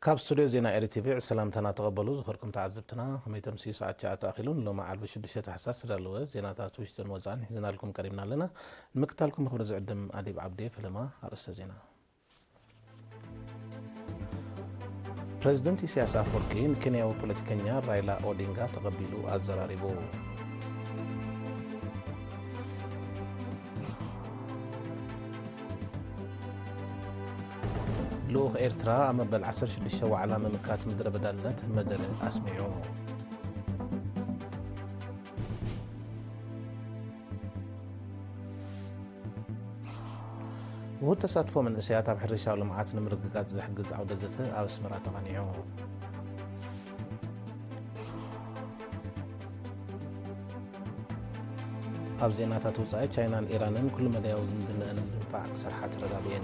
كاب ستوديو زينا اريتيفي سلام تنا تقبلوا زخركم تعذبتنا هم يتمسي ساعات شاعة تأخلون لو مع البشد شيء حساس دلوا زينا تاتويشتن وزان زينا لكم كريمنا لنا المقتالكم خبر زعدم أديب عبدي فيلما أرسل زينا بريزيدنت سياسة أفريقيا كينيا وبوليتيكينيا رايلا أودينغا تقبلوا الزراريبو لوغ إيرترا أما بالعصر شدشوا علامة مكات مدر بدلت مدر أسمعوا وهو تساتفو من إسياتا بحرشة ولمعات نمرققات زحقز عودة زته أو اسمرا تغنيعو أو زيناتا توصاي تشاينان إيرانن كل مدى يوزن دنان بنفع أكثر حات رغابين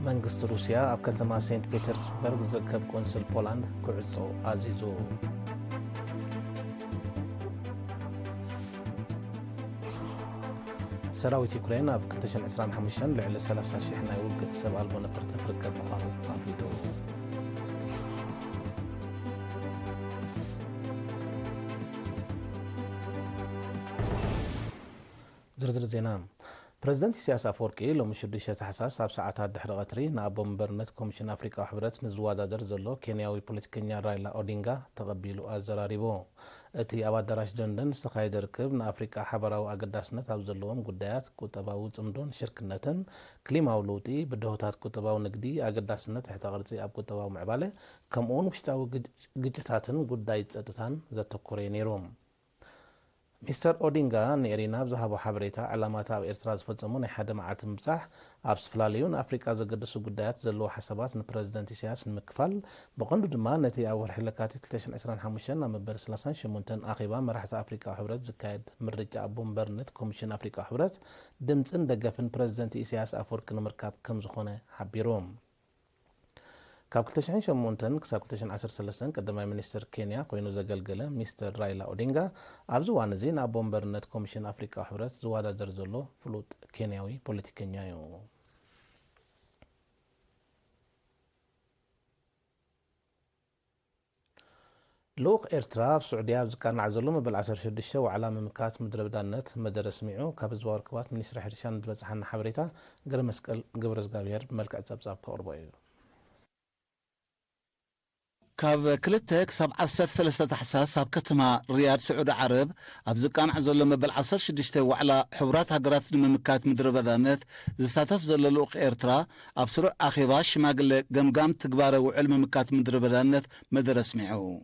منغست روسيا أب كتما سينت بيترسبرغ زركب كونسل بولاند كعصو عزيزو سراويت يوكرين أب كتشن عسران حمشان لعلى 30 شيح نايول قد سبع البونا برتفرق المقاوم أفيدو زرزر زينام بريزيدنت سياسة أفوركي لو مشدشة حساس أب ساعات دحر غتري نابو مبرنت كوميشن أفريقيا وحبرت نزوادا درزلو كينياوي بوليتيكينيا رايلا أودينغا تقبلوا الزراريبو اتي أباد دراش دندن استخايد ركب نأفريقيا حبراو أقداسنت أبزلوهم قدايات كتباو تمدون شركنتن كليماو لوتي بدهوتات كتباو نقدي أقداسنت احتغرتي أب كتباو معبالة كمون وشتاو قجتاتن قدايت اتتان زاتو كورينيروم مستر أودينغا نيرينا بزهابو حبريتا علامات أب إرتراز فتزمون حدا معات مبصح أب سفلاليون أفريقيا زقدسو قدايات زلو حسابات نبريزدنت سياس نمكفل بقندو دما نتي أول حلقاتي كلتشن عسران حموشن مبر سلاسان شمونتن أخيبا مرحة أفريقيا وحبرت زكايد مرجع أبو مبرنت كوميشن أفريقيا وحبرت دمتن دقفن بريزدنت سياس أفورك نمركاب كم زخونة حبيروم كاب كلتشن شمونتن كساب كلتشن 13 قدما مينستر كينيا كوينو زغلغله مستر رايلا أودينغا أبزو وانزين أبو مبرنت كوميشن أفريقيا وحبرت زوادا درزلو فلوت كينياوي بوليتيكينيا يو لوق إيرترا سعودية بزكان عزلوم بالعصر شدشة وعلامة مكات مدرب دانت مدر سميعو كابزوار كوات منيسر حرشان دبزحنا حبريتا قرم مسكال قبرز قابير بملكة زبزاب كوربايو كاب كلتك سب عصر سلسة حساس سب كتما رياض سعود عرب أبزكان عزلوم بالعصر شدشة وعلى حبرات هقرات مكات مدرب دانت زساتف زل لوق إيرترا أبسرع أخيباش ماقل قمقام تقبار وعلم مكات مدرب دانت مدر سميعو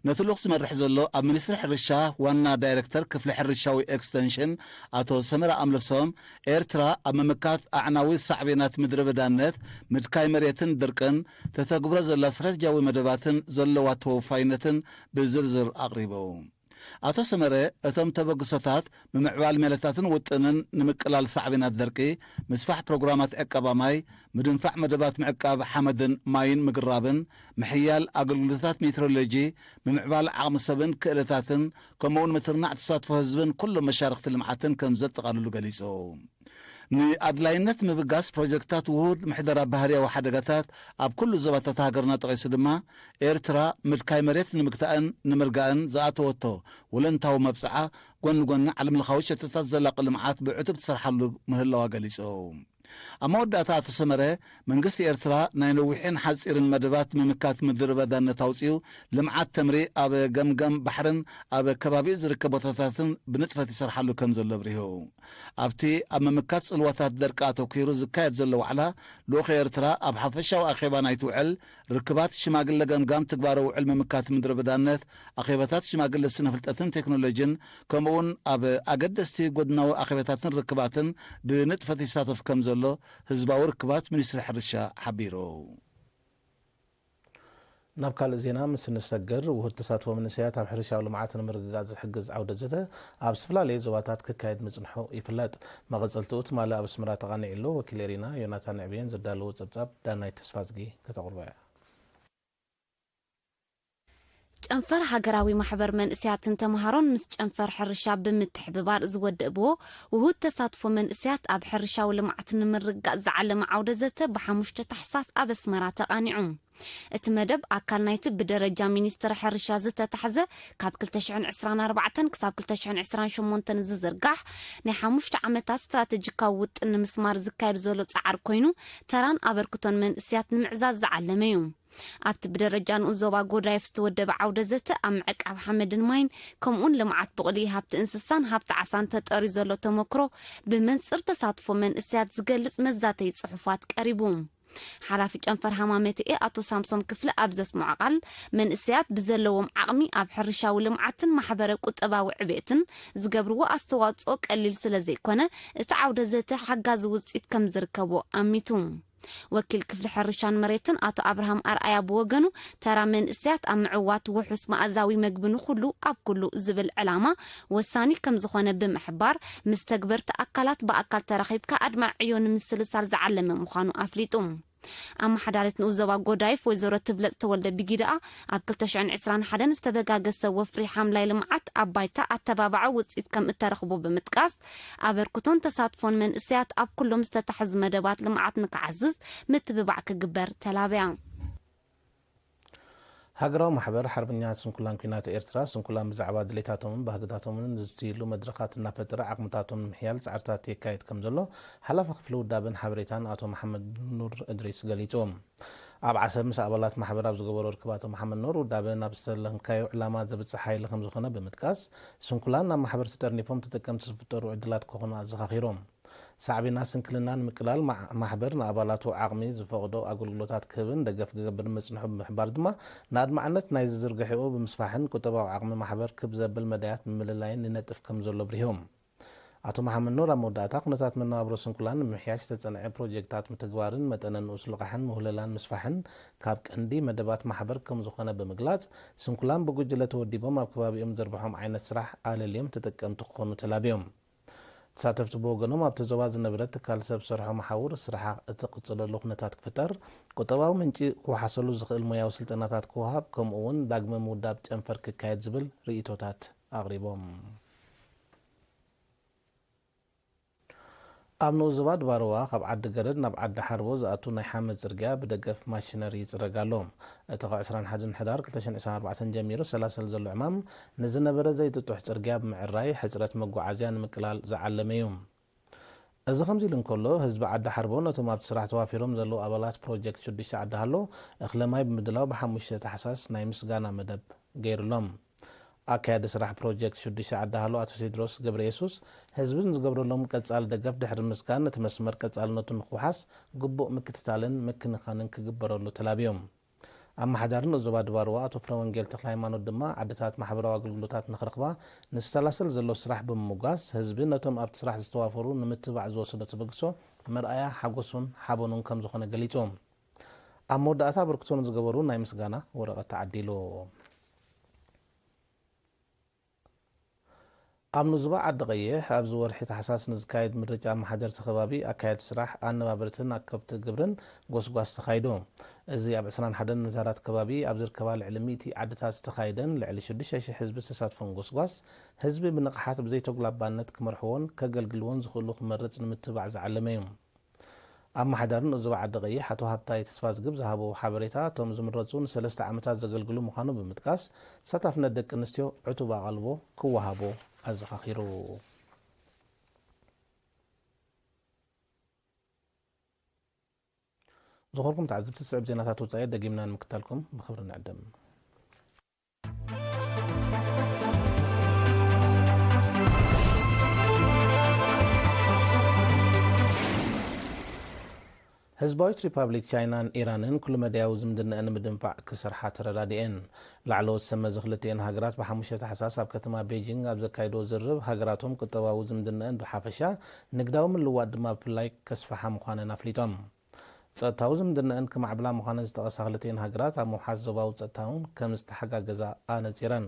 نتلوخ سمرح زلو أب منيسر حرشة وانا دايركتر كفل حرشاوي اكستنشن أتو سمرة أملسوم إيرترا أب مكات أعناوي صعبينات مدرب دانت مدكاي مريتن دركن تتقبر زل سرات جاوي مدباتن زلواتو فاينتن بزرزر أقريبو أتو سمرة أتم تبقصتات بمعوال ميلتاتن وطنن نمكلال صعبينات دركي مسفح بروغرامات اقابا ماي مدنفع مدبات معقاب حمدن ماين مقرابن محيال أقلولتات ميترولوجي بمعوال عام سبن كالتاتن كمون مترنع تصاتفو هزبن كل مشارخة المعاتن كمزت تقالولو قليسو نأدلاينت مبقاس بروجكتات وهود محدرة بهارية وحدقاتات أب كل زبطات هاقرنا تغيسو دما إيرترا مدكاي مريت نمكتاءن نمرقاءن زاعتووتو ولنتاو مبسعة قون علم الخوشة تتزلق المعات بعتب تسرحلو مهلا وقليسو أما ودأتات سمرة من قصة إيرترا ناينوحين حزير المدبات ممكات مدربة دان توصيو لمعات تمري أب قمقم بحرن أب كبابيز ركبوتاتاتن بنتفة سرحلو كم زلو بريهو أبتي أما مكات الوثات دركاتو كيرو زكايت زلو على لوخ إيرترا أب حفشة وأخيبا نايتوعل ركبات شماقل قمقم تقبارو علم مكات مدربة دانت أخيباتات شماقل السنفلتاتن تكنولوجين كمون أب أقدستي قدناو أخيباتاتن ركباتن بنتفة ساتف كم زلو هزباو ركبات منيسر حرشة حبيرو نبكال زينا مس نسجر وهو التساتفو من سيات أب حرشة ولمعات نمرققاز حقز عودة زته أب سفلالي زواتات ككايد مزنحو يفلات ما غزلتوت مالا أب سمرات غاني إلو وكيليرينا يوناتان عبين زدالو زبزاب داناي تسفازقي كتغربايا ጨንፈር ሃገራዊ ማሕበር መንእስያትን ተምሃሮን ምስ ጨንፈር ሕርሻ ብምትሕብባር ዝወድእብዎ ውሁድ ተሳትፎ መንእስያት ኣብ ሕርሻዊ ልምዓት ንምርጋእ ዝዓለመ ዓውደ ዘተ ብ5 ታሕሳስ ኣብ ኣስመራ ተቃኒዑ እቲ መደብ ኣካል ናይቲ ብደረጃ ሚኒስትር ሕርሻ ዝተታሕዘ ካብ 2024 ክሳብ 2028 ዝዝርጋሕ ናይ 5 ዓመታት ስትራቴጂካዊ ውጥን ንምስማር ዝካየድ ዘሎ ጻዕር ኮይኑ ተራን ኣበርክቶን መንእስያት ንምዕዛዝ ዝዓለመ እዩ ኣብቲ ብደረጃ ንኡዞባ ጎዳይፍ ዝተወደበ ዓውደ ዘተ ኣብ ምዕቃብ ሓመድን ማይን ከምኡን ልምዓት ብቕሊ ሃብቲ እንስሳን ሃብቲ ዓሳን ተጠሪ ዘሎ ተመክሮ ብመንፅር ተሳትፎ መንእስያት ዝገልጽ መዛተይ ጽሑፋት ቀሪቡ ሓላፊ ጨንፈር ሃማመትኤ ኣቶ ሳምሶም ክፍለ ኣብ ዘስምዖ ቃል መንእስያት ብዘለዎም ዓቕሚ ኣብ ሕርሻዊ ልምዓትን ማሕበረ ቁጠባዊ ዕብየትን ዝገብርዎ ኣስተዋጽኦ ቀሊል ስለ ዘይኮነ እቲ ዓውደ ዘተ ሓጋዚ ውፅኢት ከም ዝርከቦ ኣሚቱ ወኪል ክፍሊ ሕርሻን መሬትን ኣቶ አብርሃም አርአያ ብወገኑ ተራ መንእስያት ኣብ ምዕዋት ውሑስ ማእዛዊ መግቢ ንኹሉ ኣብ ኩሉ ዝብል ዕላማ ወሳኒ ከም ዝኾነ ብምሕባር ምስ ተግበርቲ ኣካላት ብኣካል ተራኺብካ ኣድማዕ ዕዮ ንምስልሳል ዝዓለመ ምዃኑ ኣፍሊጡ ኣማሓዳሪት ንኡዞባ ጎዳይፍ ወይዘሮ ትብለጽ ተወልደ ቢጊዳኣ ኣብ 2021 ዝተበጋገሰ ወፍሪ ሓምላይ ልምዓት ኣብ ባይታ ኣተባባዕ ውፅኢት ከም እተረኽቦ ብምጥቃስ ኣበርክቶን ተሳትፎን መንእስያት ኣብ ኩሎም ዝተታሕዙ መደባት ልምዓት ንክዓዝዝ ምትብባዕ ክግበር ተላብያ ሃገራዊ ማሕበር ሓርበኛታት ስንኩላን ኩናት ኤርትራ ስንኩላን ብዛዕባ ድሌታቶምን ባህግታቶምን ዝትይሉ መድረኻት እናፈጠረ ዓቕምታቶም ንምሕያል ጻዕርታት የካየድ ከም ዘሎ ሓላፊ ክፍሊ ውዳብን ሓበሬታን ኣቶ መሐመድ ኑር እድሪስ ገሊጾም ኣብ ዓሰብ ምስ ኣባላት ማሕበር ኣብ ዝገበሮ ርክብ ኣቶ መሐመድ ኑር ውዳብን ኣብ ዝተለንካዮ ዕላማ ዘብፅሕ ሓይሊ ከም ዝኾነ ብምጥቃስ ስንኩላን ናብ ማሕበር ተጠርኒፎም ተጠቀምቲ ዝፍጠሩ ዕድላት ክኾኑ ኣዘኻኺሮም ሳዕቢና ስንክልናን ምቅላል ማሕበር ንኣባላቱ ዓቕሚ ዝፈቕዶ ኣገልግሎታት ክህብን ደገፍ ክገብር መጽንሑ ብምሕባር ድማ ንኣድማዕነት ናይ ዝዝርግሕኡ ብምስፋሕን ቁጠባዊ ዓቕሚ ማሕበር ክብ ዘብል መዳያት ብምልላይን ንነጥፍ ከም ዘሎ ብሪሆም ኣቶ መሐመድ ኑር ኣብ መወዳእታ ኩነታት መነባብሮ ስንኩላን ንምሕያሽ ዝተጸንዐ ፕሮጀክታት ምትግባርን መጠነ ንኡስ ልቓሕን ምህለላን ምስፋሕን ካብ ቀንዲ መደባት ማሕበር ከም ዝኾነ ብምግላጽ ስንኩላን ብጉጅለ ተወዲቦም ኣብ ከባቢኦም ዘርብሖም ዓይነት ስራሕ ኣለልዮም ተጠቀምቲ ክኾኑ ተላብዮም ተሳተፍቲ ብወገኖም ኣብቲ ዞባ ዝነበረት ትካል ሰብ ዝሰርሖ መሓውር ስራሕ እትቕጽለሉ ኩነታት ክፍጠር ቁጠባዊ ምንጪ ክወሓሰሉ ዝኽእል ሞያዊ ስልጠናታት ክወሃብ ከምኡ እውን ዳግመ ምውዳብ ጨንፈር ክካየድ ዝብል ርእይቶታት ኣቕሪቦም ኣብ ንኡዞባ ድባርዋ ካብ ዓዲ ገረድ ናብ ዓዲ ሓርቦ ዝኣቱ ናይ ሓመድ ጽርግያ ብደገፍ ማሽነሪ ይጽረጋ ኣሎ እቲ ካብ 21 ሕዳር 2024 ጀሚሩ 30 ዘሎ ዕማም ንዝነበረ ዘይጥጡሕ ጽርግያ ብምዕራይ ሕፅረት መጓዓዝያ ንምቅላል ዝዓለመ እዩ እዚ ከምዚ ኢሉ እንከሎ ህዝቢ ዓዲ ሓርቦ ነቶም ኣብቲ ስራሕ ተዋፊሮም ዘለዉ ኣባላት ፕሮጀክት 6 ዓዲ ሃሎ እኽለማይ ብምድላው ብ5 ታሕሳስ ናይ ምስጋና መደብ ገይሩሎም ኣካያዲ ስራሕ ፕሮጀክት 6 ዓዲ ሃሎ ኣቶ ቴድሮስ ገብረ የሱስ ህዝብን ዝገብረሎም ቀጻል ደገፍ ድሕሪ ምስጋን እቲ መስመር ቀጻልነቱ ንክውሓስ ግቡእ ምክትታልን ምክንኻንን ክግበረሉ ተላብዮም ኣማሓዳርን ዞባ ድባርዋ ኣቶ ፍረ ወንጌል ተክለ ሃይማኖት ድማ ዓድታት ማሕበራዊ ኣገልግሎታት ንኽረኽባ ንዝተላሰል ዘሎ ስራሕ ብምሙጋስ ህዝቢ ነቶም ኣብቲ ስራሕ ዝተዋፈሩ ንምትባዕ ዝወሰዶ ተበግሶ መርኣያ ሓጎሱን ሓበኑን ከም ዝኾነ ገሊጾም ኣብ መወዳእታ ኣበርክቶን ዝገበሩ ናይ ምስጋና ወረቐት ተዓዲሉ ኣብ ንዙባ ዓዲ ቀይሕ ኣብ ዝወርሒ ታሕሳስ ንዝካየድ ምርጫ ማሕደርቲ ከባቢ ኣካየዲ ስራሕ ኣነባብርትን ኣከብቲ ግብርን ጎስጓስ ተኻይዱ እዚ ኣብ 21 ምዛራት ከባቢ ኣብ ዝርከባ ልዕሊ 100 ዓድታት ዝተኻየደን ልዕሊ 6,000 ህዝቢ ዝተሳትፎን ጎስጓስ ህዝቢ ብንቕሓት ብዘይተጉላባነት ክመርሕዎን ከገልግልዎን ዝኽእሉ ክመርጽ ንምትባዕ ዝዓለመ እዩ ኣማሓዳርን ንዙባ ዓዲ ቀይሕ ኣቶ ሃብታይ ተስፋ ዝግብ ዝሃቦ ሓበሬታ እቶም ዝምረፁ ን3 ዓመታት ዘገልግሉ ምዃኑ ብምጥቃስ ተሳታፍነት ደቂ ኣንስትዮ ዕቱብ ኣቓልቦ ክወሃቦ ኣዘኻኺሩ ዝኸርኩም ተዓዘብቲ ትስዕብ ዜናታት ወፃኢ ደጊምና ንምክታልኩም ብኽብሪ ንዕድም ህዝባዊት ሪፐብሊክ ቻይናን ኢራንን ኩሉ መድያዊ ዝምድንአን ንምድንፋዕ ክሰርሓ ተረዳዲአን ላዕለዎት ሰመዚ ክልቲአን ሃገራት ብ5 ታሕሳስ ኣብ ከተማ ቤጂንግ ኣብ ዘካይዶ ዝርብ ሃገራቶም ቁጠባዊ ዝምድንአን ብሓፈሻ ንግዳዊ ምልዋጥ ድማ ብፍላይ ከስፋሓ ምዃነን ኣፍሊጦም ጸጥታዊ ዝምድንአን ክማዕብላ ምዃነን ዝጠቐሳ ክልቲአን ሃገራት ኣብ ምውሓዝ ዞባዊ ጸጥታውን ከም ዝተሓጋገዛ ኣነጺረን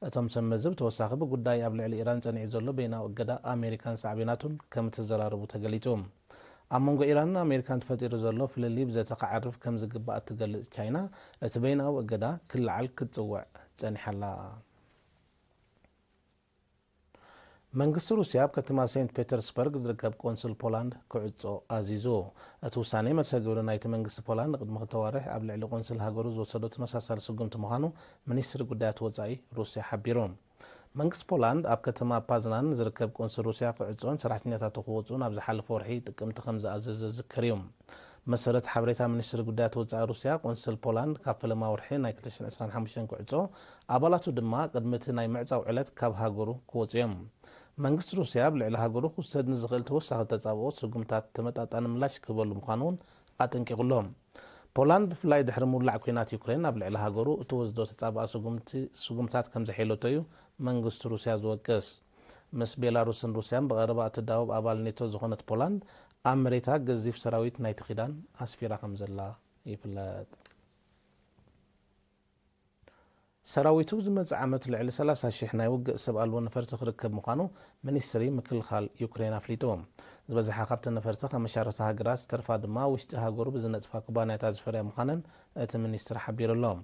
እቶም ሰመዚ ብተወሳኺ ብጉዳይ ኣብ ልዕሊ ኢራን ጸኒዑ ዘሎ ቤናዊ እገዳ ኣሜሪካን ሳዕቤናቱን ከም እትዘራርቡ ተገሊጹ ኣብ መንጎ ኢራንን ኣሜሪካን ተፈጢሩ ዘሎ ፍልሊ ብዘተ ክዓርፍ ከም ዝግባእ እትገልጽ ቻይና እቲ ቤናዊ እገዳ ክለዓል ክትጽውዕ ጸኒሐላ መንግስቲ ሩስያ ከተማ ሴንት ፒተርስበርግ ዝርከብ ቆንስል ፖላንድ ክዕጾ ኣዚዙ እቲ ውሳኔ መልሰ ግብሪ ናይቲ መንግስቲ ፖላንድ ቅድሚ ክተዋርሕ ኣብ ልዕሊ ቆንስል ሃገሩ ዝወሰዶ ተመሳሳሊ ስጉምቲ ምዃኑ ሚኒስትሪ ጉዳያት ወጻኢ ሩስያ ሓቢሮም መንግስቲ ፖላንድ ኣብ ከተማ ፓዝናን ዝርከብ ቆንስል ሩስያ ክዕጾን ሰራሕተኛታት ክወጹን ኣብ ዝሓለፈ ወርሒ ጥቅምቲ ከም ዝኣዘዘ ዝዝከር እዩ መሰረት ሓበሬታ ሚኒስትሪ ጉዳያት ወጻኢ ሩስያ ቆንስል ፖላንድ ካብ ፈለማ ወርሒ ናይ 2025 ክዕጾ ኣባላቱ ድማ ቅድሚቲ ናይ ምዕጻው ዕለት ካብ ሃገሩ ክወጹ እዮም መንግስቲ ሩስያ ብልዕሊ ሃገሩ ክውሰድ ንዝኽእል ተወሳኺ ተጻብኦት ስጉምታት ተመጣጣኒ ምላሽ ክህበሉ ምዃኑን ኣጠንቂቑሎም ፖላንድ ብፍላይ ድሕሪ ምውላዕ ኩናት ዩክሬን ኣብ ልዕሊ ሃገሩ እትወስዶ ተጻብኣ ስጉምታት ከም ዘሕለቶ እዩ መንግስቲ ሩስያ ዝወቅስ ምስ ቤላሩስን ሩስያን ብቐረባ እትዳወብ ኣባል ኔቶ ዝኾነት ፖላንድ ኣብ መሬታ ገዚፍ ሰራዊት ናይቲ ኺዳን ኣስፊራ ከም ዘላ ይፍለጥ ሰራዊቱ ዝመጽእ ዓመት ልዕሊ 30,000 ናይ ውግእ ሰብ ኣልቦ ነፈርቲ ክርከብ ምዃኑ ሚኒስትሪ ምክልኻል ዩክሬን ኣፍሊጡ ዝበዝሓ ካብቲ ነፈርቲ ካብ መሻርክቲ ሃገራት ዝተርፋ ድማ ውሽጢ ሃገሩ ብዝነጥፋ ኩባንያታት ዝፈርያ ምዃነን እቲ ሚኒስትሪ ሓቢሩሎም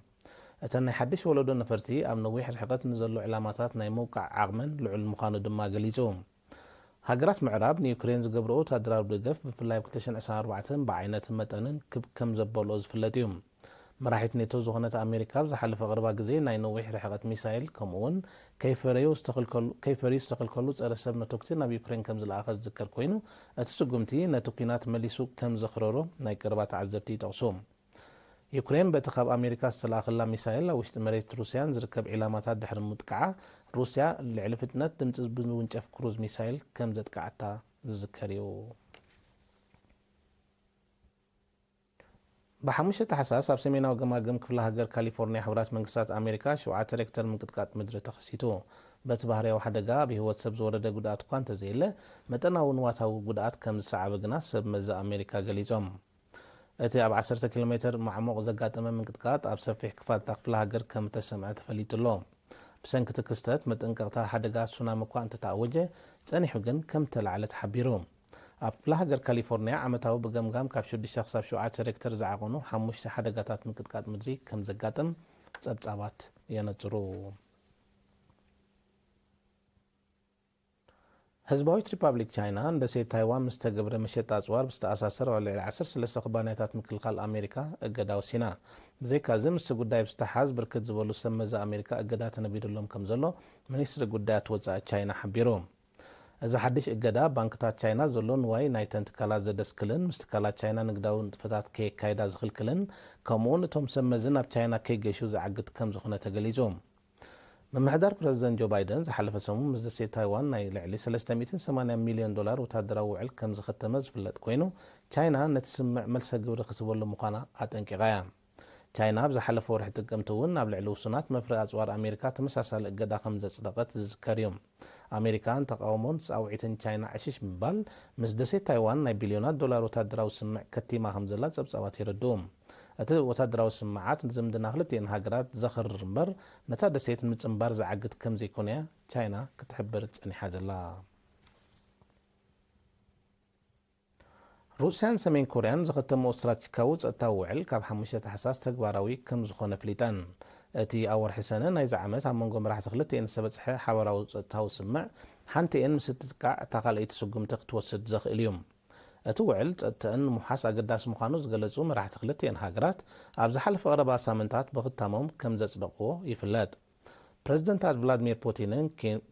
እተን ናይ ሓድሽ ወለዶ ነፈርቲ ኣብ ነዊሕ ርሕቀት ንዘሎ ዕላማታት ናይ ምውቃዕ ዓቕመን ልዑል ምዃኑ ድማ ገሊጹ ሃገራት ምዕራብ ንዩክሬን ዝገብርኦ ወታደራዊ ደገፍ ብፍላይ 2024 ብዓይነትን መጠንን ከም ዘበልኦ ዝፍለጥ እዩ መራሒት ኔቶ ዝኾነት ኣሜሪካ ዝሓለፈ ቅርባ ግዜ ናይ ነዊሕ ርሕቀት ሚሳይል ከምኡውን ከይፈርዩ ዝተኸልከሉ ጸረ ሰብ ነቶክቲ ናብ ዩክሬን ከም ዝለኣኸ ዝዝከር ኮይኑ እቲ ስጉምቲ ነቲ ኩናት መሊሱ ከም ዘኽረሮ ናይ ቀረባ ተዓዘብቲ ይጠቕሱ ዩክሬን በቲ ካብ ኣሜሪካ ዝተለኣኸላ ሚሳይል ኣብ ውሽጢ መሬት ሩስያን ዝርከብ ዒላማታት ድሕሪ ምጥቃዓ ሩስያ ልዕሊ ፍጥነት ድምፂ ብውንጨፍ ክሩዝ ሚሳይል ከም ዘጥቃዓታ ዝዝከር እዩ بحمشة تحساس ኣብ ሰሜናዊ ገማገም ክፍለ ሃገር ካሊፎርኒያ ሕብራት መንግስታት ኣሜሪካ 7 ሬክተር ምንቅጥቃጥ ምድሪ ተኸሲቱ በቲ ባህርያዊ ሓደጋ ብህይወት ሰብ ዝወረደ ጉድኣት እኳ እንተዘየለ መጠናዊ ንዋታዊ ጉድኣት ከም ዝሰዓበ ግና ሰብ መዛ ኣሜሪካ ገሊፆም እቲ ኣብ 10 ኪሎ ሜትር ማዕሞቕ ዘጋጠመ ምንቅጥቃጥ ኣብ ሰፊሕ ክፋልታ ክፍለ ሃገር ከም ተሰምዐ ተፈሊጡሎ ብሰንኪ እቲ ክስተት መጠንቀቕታ ሓደጋ ሱናሚ እኳ እንተተኣወጀ ጸኒሑ ግን ከም ተላዕለ ተሓቢሩ ኣብ ክፍለ ሃገር ካሊፎርኒያ ዓመታዊ ብገምጋም ካብ 6 ክሳብ 7 ሬክተር ዝዓቐኑ 5 ሓደጋታት ምንቅጥቃጥ ምድሪ ከም ዘጋጥም ጸብጻባት የነጽሩ ህዝባዊት ሪፐብሊክ ቻይና እንደ ሴት ታይዋን ምስ ተገብረ መሸጣ ኣጽዋር ብዝተኣሳሰረ ልዕሊ 13 ኩባንያታት ምክልኻል ኣሜሪካ እገዳ ወሲና ብዘይካዚ ምስ ጉዳይ ብዝተሓዝ ብርክት ዝበሉ ሰብ መዛ ኣሜሪካ እገዳ ተነቢድሎም ከም ዘሎ ሚኒስትሪ ጉዳያት ወጻኢ ቻይና ሓቢሩ እዚ ሓድሽ እገዳ ባንክታት ቻይና ዘሎ ንዋይ ናይተን ትካላት ዘደስክልን ምስ ትካላት ቻይና ንግዳዊ ንጥፈታት ከይካይዳ ዝኽልክልን ከምኡውን እቶም ሰብ መዚ ናብ ቻይና ከይገሹ ዝዓግት ከም ዝኾነ ተገሊጹ ምምሕዳር ፕረዚደንት ጆ ባይደን ዝሓለፈ ሰሙን ምስ ደሴት ታይዋን ናይ ልዕሊ $380 ሚልዮን ወታደራዊ ውዕል ከም ዝኸተመ ዝፍለጥ ኮይኑ ቻይና ነቲ ስምዕ መልሰ ግብሪ ክትበሉ ምዃና ኣጠንቂቓ እያ ቻይና ብዝሓለፈ ወርሒ ጥቅምቲ እውን ኣብ ልዕሊ ውሱናት መፍረዪ ኣጽዋር ኣሜሪካ ተመሳሳሊ እገዳ ከም ዘጽደቐት ዝዝከር እዩ ኣሜሪካን ተቃውሞን ጻውዒትን ቻይና ዕሽሽ ምባል ምስ ደሴት ታይዋን ናይ ቢልዮናት ዶላር ወታደራዊ ስምዕ ከቲማ ከም ዘላ ጸብጻባት ይረድኡ እቲ ወታደራዊ ስምዓት ዝምድና ክልቲአን ሃገራት ዘኽርር እምበር ነታ ደሴት ንምጽምባር ዝዓግት ከም ዘይኮነ ቻይና ክትሕብር ጸኒሓ ዘላ ሩስያን ሰሜን ኮርያን ዝኸተሞ ስትራቴጂካዊ ጸጥታዊ ውዕል ካብ 5 ታሕሳስ ተግባራዊ ከም ዝኾነ ፍሊጠን እቲ ኣብ ወርሒ ሰነ ናይዚ ዓመት ኣብ መንጎ መራሕቲ ክልቲአን ዝተበጽሐ ሓበራዊ ጸጥታዊ ስምዕ ሓንቲአን ምስ እትጥቃዕ እታ ካልአይቲ ስጉምቲ ክትወስድ ዘኽእል እዩ እቲ ውዕል ጸጥተአን ንምሓስ ኣገዳሲ ምዃኑ ዝገለጹ መራሕቲ ክልቲአን ሃገራት ኣብ ዝሓለፈ ቀረባ ሳምንታት ብኽታሞም ከም ዘጽደቕዎ ይፍለጥ ፕረዚደንታት ቭላድሚር ፑቲንን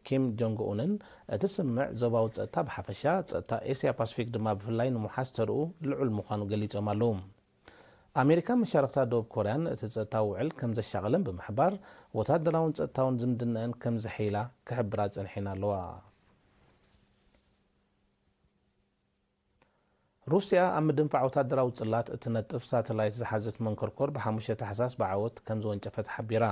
ኪም ጆንግ ኡንን እቲ ስምዕ ዞባዊ ጸጥታ ብሓፈሻ ጸጥታ ኤስያ ፓሲፊክ ድማ ብፍላይ ንምሓስ ተርኡ ልዑል ምዃኑ ገሊፆም ኣለዉ ኣሜሪካ መሻርክታ ደቡብ ኮርያን እቲ ጸጥታዊ ውዕል ከም ዘሻቐለን ብምሕባር ወታደራውን ጸጥታውን ዝምድነአን ከም ዘሒላ ክሕብራ ጸኒሒና ኣለዋ ሩስያ ኣብ ምድንፋዕ ወታደራዊ ጽላት እትነጥፍ ሳተላይት ዝሓዘት መንኮርኮር ብ5 ታሕሳስ ብዓወት ከም ዝወንጨፈት ሓቢራ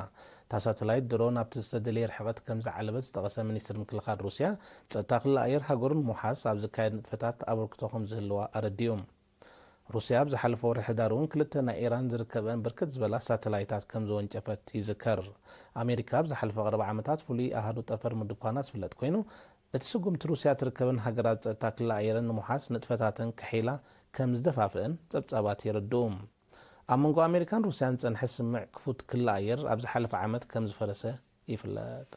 እታ ሳተላይት ድሮን ኣብቲ ዝተደለየ ርሕቐት ከም ዝዓለበት ዝጠቐሰ ሚኒስትሪ ምክልኻል ሩስያ ጸጥታ ክልል ኣየር ሃገሩን ምሓስ ኣብ ዝካየድ ንጥፈታት ኣበርክቶ ከም ዝህልዋ ኣረዲኡ ሩስያ ኣብ ዝሓለፈ ወርሒ ሕዳር እውን ክልተ ናይ ኢራን ዝርከበን ብርክት ዝበላ ሳተላይታት ከም ዝወንጨፈት ይዝከር ኣሜሪካ ኣብ ዝሓለፈ ቀረባ ዓመታት ፍሉይ ኣሃዱ ጠፈር ምድኳና ዝፍለጥ ኮይኑ እቲ ስጉምቲ ሩስያ ትርከበን ሃገራት ጸጥታ ክልል ኣየርን ንምሓስ ንጥፈታትን ክሒላ ከም ዝደፋፍአን ጸብጻባት ይረድኡ أمونغو أمريكان روسيان تنحس سمع كفوت كل عير أبز حلف عامت كم زفرسة يفلات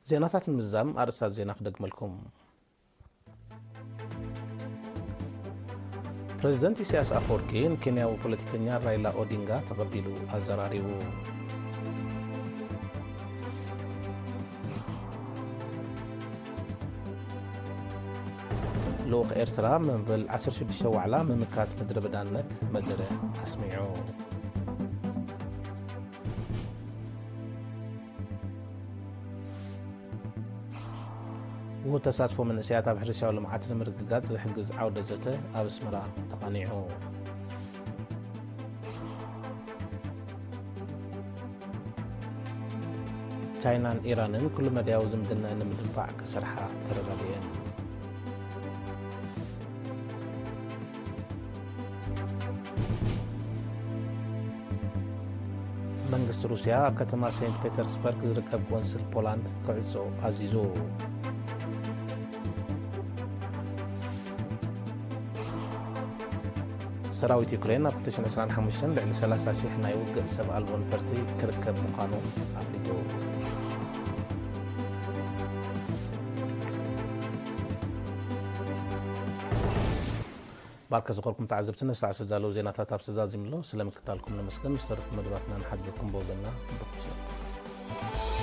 زيناتات المزام أرسال زينا خدق ملكم بريزيدنت إسياس أفوركي كينياوي بوليتيكينيا رايلا أودينغا تقبلوا الزراريو لوق إرترا من بالعصر شد الشوعلة من مكات مدرة بدانت مدرة أسمعوا وتصادفوا من سياتا بحرشة ولمعات المرققات زي حقز عودة زته أبس مرا تقانيعو تاينان إيرانن كل ما دياوز مدنا أن مدنفع كسرحة ترغاليين منغس روسيا كتما سينت بيترسبرغ زركب قنصل بولاند كعزو عزيزو سراويت يوكرين ابتشن اسران حمشن لعل 30 شيح ناي وقع سبع البون فرتي كركب مقانو افريتو بارك زقركم تعذبتنا ساعة سجالو زينا تاتاب سجازي ملو سلام كتالكم نمسكن مشترك مدباتنا نحد لكم بوغنا بقشات